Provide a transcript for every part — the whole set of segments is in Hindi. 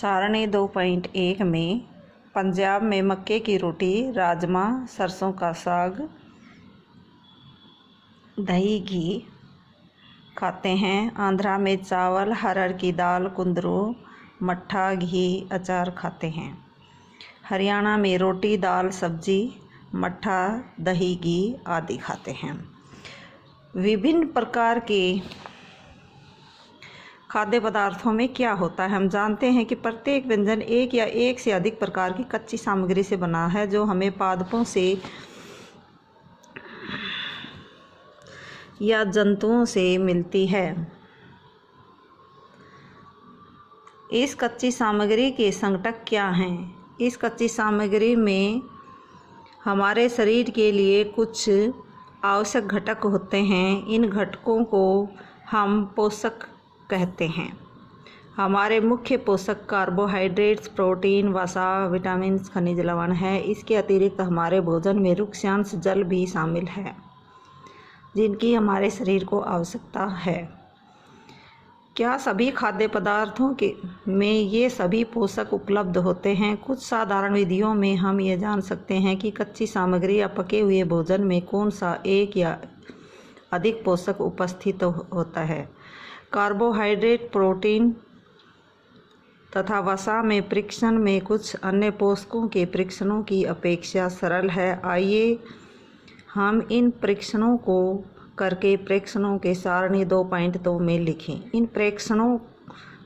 सारणी 2.1 में पंजाब में मक्के की रोटी, राजमा, सरसों का साग, दही घी खाते हैं। आंध्रा में चावल, हरहर की दाल, कुंदरू, मट्ठा, घी, अचार खाते हैं। हरियाणा में रोटी, दाल, सब्जी, मट्ठा, दही, घी आदि खाते हैं। विभिन्न प्रकार के खाद्य पदार्थों में क्या होता है? हम जानते हैं कि प्रत्येक व्यंजन एक या एक से अधिक प्रकार की कच्ची सामग्री से बना है जो हमें पादपों से या जंतुओं से मिलती है। इस कच्ची सामग्री के संघटक क्या हैं? इस कच्ची सामग्री में हमारे शरीर के लिए कुछ आवश्यक घटक होते हैं। इन घटकों को हम पोषक कहते हैं। हमारे मुख्य पोषक कार्बोहाइड्रेट्स, प्रोटीन, वसा, विटामिन, खनिज लवण है। इसके अतिरिक्त हमारे भोजन में रुक्षांश जल भी शामिल है जिनकी हमारे शरीर को आवश्यकता है। क्या सभी खाद्य पदार्थों में ये सभी पोषक उपलब्ध होते हैं? कुछ साधारण विधियों में हम ये जान सकते हैं कि कच्ची सामग्री या पके हुए भोजन में कौन सा एक या अधिक पोषक उपस्थित होता है। कार्बोहाइड्रेट, प्रोटीन तथा वसा में परीक्षण में कुछ अन्य पोषकों के परीक्षणों की अपेक्षा सरल है। आइए हम इन परीक्षणों को करके प्रेक्षणों के सारणी 2.2 में लिखें। इन प्रेक्षणों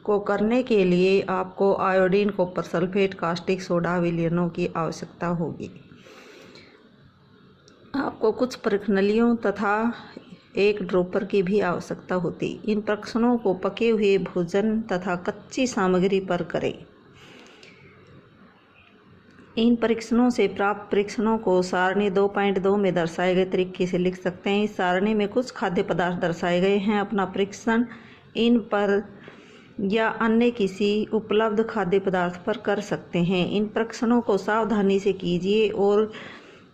को करने के लिए आपको iodine, copper sulphate, caustic soda, विलयनों की आवश्यकता होगी। आपको कुछ प्रणालियों तथा एक ड्रॉपर की भी आवश्यकता होती। इन परीक्षणों को पके हुए भोजन तथा कच्ची सामग्री पर करें। इन परीक्षणों से प्राप्त परीक्षणों को सारणी 2.2 में दर्शाए गए तरीके से लिख सकते हैं। इस सारणी में कुछ खाद्य पदार्थ दर्शाए गए हैं। अपना परीक्षण इन पर या अन्य किसी उपलब्ध खाद्य पदार्थ पर कर सकते हैं। इन परीक्षणों को सावधानी से कीजिए और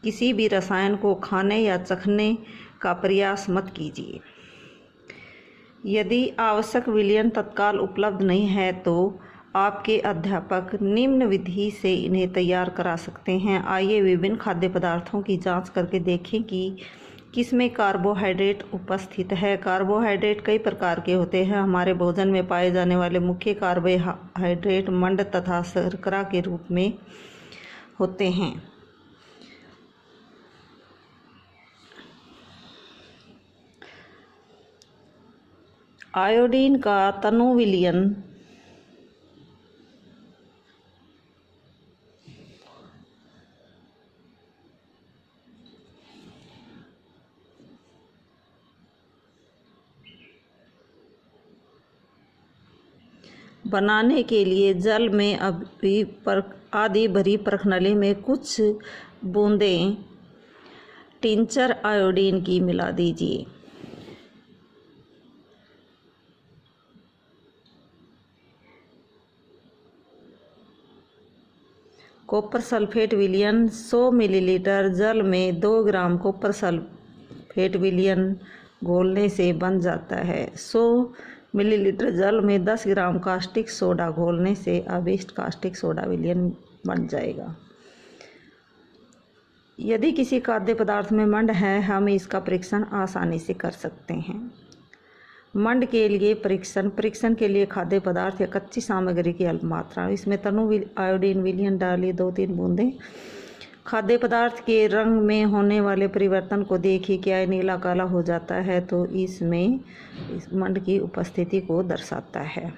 किसी भी रसायन को खाने या चखने का प्रयास मत कीजिए। यदि आवश्यक विलयन तत्काल उपलब्ध नहीं है तो आपके अध्यापक निम्न विधि से इन्हें तैयार करा सकते हैं। आइए विभिन्न खाद्य पदार्थों की जांच करके देखें कि किसमें कार्बोहाइड्रेट उपस्थित है। कार्बोहाइड्रेट कई प्रकार के होते हैं। हमारे भोजन में पाए जाने वाले मुख्य कार्बोहाइड्रेट मंड तथा शर्करा के रूप में होते हैं। आयोडीन का तनु विलयन बनाने के लिए जल में आदि भरी प्रणाली में कुछ बूंदें टिंचर आयोडीन की मिला दीजिए। कॉपर सल्फेट विलयन 100 मिलीलीटर जल में 2 ग्राम कॉपर सल्फेट विलयन घोलने से बन जाता है। 100 मिलीलीटर जल में 10 ग्राम कास्टिक सोडा घोलने से अभिष्ट कास्टिक सोडा विलयन बन जाएगा। यदि किसी खाद्य पदार्थ में मंड है, हम इसका परीक्षण आसानी से कर सकते हैं। मंड के लिए परीक्षण के लिए खाद्य पदार्थ या कच्ची सामग्री की अल्प मात्रा, इसमें तनु आयोडीन विलयन डालिए 2-3 बूंदें। खाद्य पदार्थ के रंग में होने वाले परिवर्तन को देखिए। क्या यह नीला काला हो जाता है तो इसमें इस मंड की उपस्थिति को दर्शाता है।